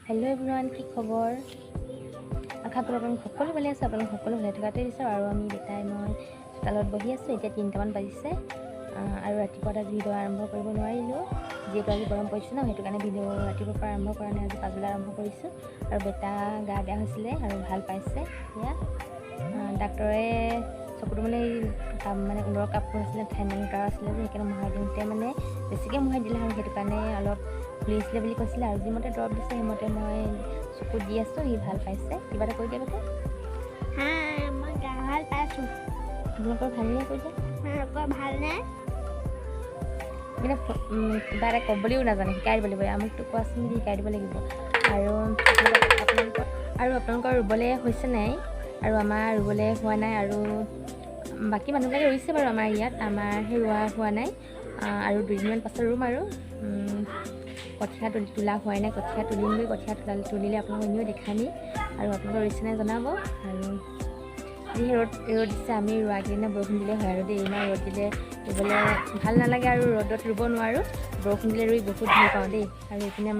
Hello' everyone, কি খবৰ? আশা কৰোঁ আপোনালোক সকলো ভালে আছে। আপোনালোক সকলো ভালে থকাটোৱে বিচাৰোঁ। আৰু আমি বেটাই মই চোতালত বহি আছোঁ। এতিয়া 3টামান বাজিছে আৰু ৰাতিপুৱা আজি ভিডিঅ' আৰম্ভ কৰিব নোৱাৰিলোঁ, যিহেতু আজি গৰম পৰিছে ন, সেইটো কাৰণে ভিডিঅ' ৰাতিপুৱাৰ পৰা আৰম্ভ কৰা নাই, আজি পাছবেলা আৰম্ভ কৰিছোঁ। আৰু বেটা গা বেয়া হৈছিলে আৰু ভাল পাইছে। এতিয়া ডাক্তৰে চকুটো মানে ঊলৰ কাপোৰ আছিলে, থাইমেণ্টাৰ আছিলে যে, সেইকাৰণে মোহাৰি দিওঁতে মানে বেছিকৈ মোহাৰি দিলে আৰু সেইটো কাৰণে অলপ ফুলিছিলে বুলি কৈছিলে। আৰু যিমতে দৰৱ দিছে সেইমতে মই চকুত দি আছোঁ। সি ভাল পাইছে। কিবা এটা কৈ দিয়া বেটা। মই গা ভাল পাইছোঁ। আপোনালোকৰ ভালনে কৈ দিয়া? আপোনালোকৰ ভালনে? মানে কিবা এটা ক'বলৈও নাজানে, শিকাই দিব লাগিব। আমুকটো কোৱাচোন বুলি শিকাই দিব লাগিব। আৰু আপোনালোকৰ ৰুবলৈ হৈছে নাই? আৰু আমাৰ ৰুবলৈ হোৱা নাই। আৰু বাকী মানুহবিলাকে ৰুইছে বাৰু আমাৰ ইয়াত, আমাৰহে ৰোৱা হোৱা নাই। আৰু 2 দিনমান পাছত ৰুম। আৰু কঠীয়া তোলা হোৱাই নাই, কঠীয়া তুলিমগৈ। কঠীয়া তুলিলে আপোনালোকক এনেও দেখামেই। আৰু আপোনালোকৰ ৰুইছে নাই জনাব। আৰু যি ৰ'দ দিছে, আমি ৰোৱা কেইদিনা বৰষুণ দিলে হয় আৰু দেই। ইমান ৰ'দ দিলে ৰুবলৈ ভাল নালাগে, আৰু ৰ'দত ৰুব নোৱাৰোঁ। বৰষুণ দিলে ৰুই বহুত ভাল পাওঁ দেই। আৰু এইপিনে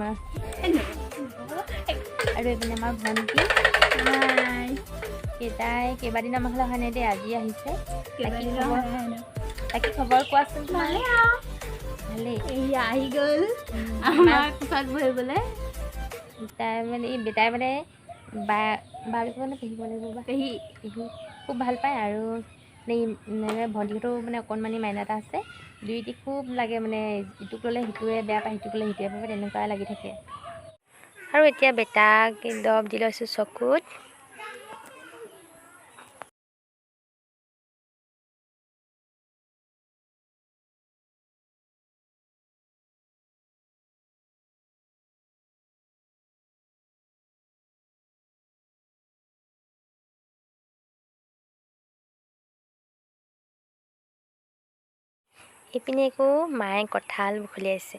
আমাৰ ভণ্টি কেইবাদিন আমাৰ ঘৰলৈ অহা নাই দেই, আজি আহিছে। তাকে খবৰ কোৱাচোন তোমাৰ? ভালেই। আহি গ'ল আমাৰ কোচত বহিবলৈ। বেটাই মানে বা মানে পঢ়িব লাগিব বা পেহী খুব ভাল পায়। আৰু ভণ্টিহঁতো মানে অকণমানি মাইনা এটা আছে। দুইটি খুব লাগে, মানে ইটোক ল'লে সিটোৱে বেয়া পায়, সিটোক ল'লে সিটোৱে বেয়া পায়, তেনেকুৱা লাগি থাকে। আৰু এতিয়া বেটাক দৰৱ দি লৈছোঁ চকুত। এইপিনে আকৌ মায়ে কঁঠাল বুখলিয়াইছে।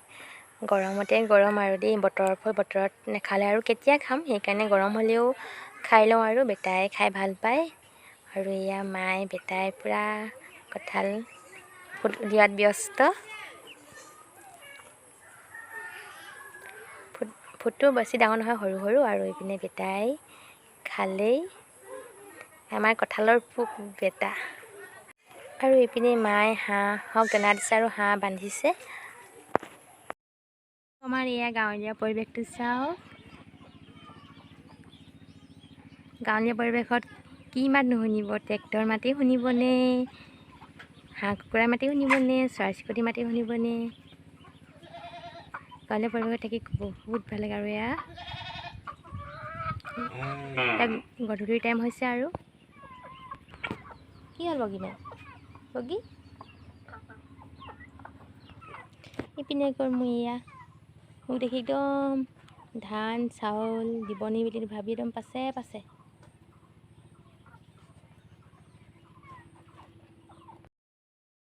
গৰমতে গৰম আৰু দেই, বতৰৰ ফল বতৰত নাখালে আৰু কেতিয়া খাম, সেইকাৰণে গৰম হ'লেও খাই লওঁ। আৰু বেটাই খাই ভাল পায়। আৰু এয়া মায়ে বেটাই পূৰা কঁঠাল দিয়াত ব্যস্ত। ফুটটো বেছি ডাঙৰ নহয়, সৰু সৰু। আৰু এইপিনে বেটাই খালেই। আমাৰ কঁঠালৰ পোক বেটা। আৰু এইপিনে মায়ে হাঁহক দানা দিছে আৰু হাঁহ বান্ধিছে। আমাৰ এয়া গাঁৱলীয়া পৰিৱেশটো চাওক। গাঁৱলীয়া পৰিৱেশত কি মাত নুশুনিব? ট্ৰেক্টৰ মাতি শুনিবনে, হাঁহ কুকুৰা মাতি শুনিবনে, চৰাই চিৰিকটি মাতি শুনিবনে? গাঁৱলীয়া পৰিৱেশত থাকি বহুত ভাল লাগে। আৰু এয়া গধূলিৰ টাইম হৈছে। আৰু কি হ'ল বগী ইপিনে মোৰ এয়া মোক দেখি একদম ধান চাউল দিবনি বুলি ভাবি একদম পাছে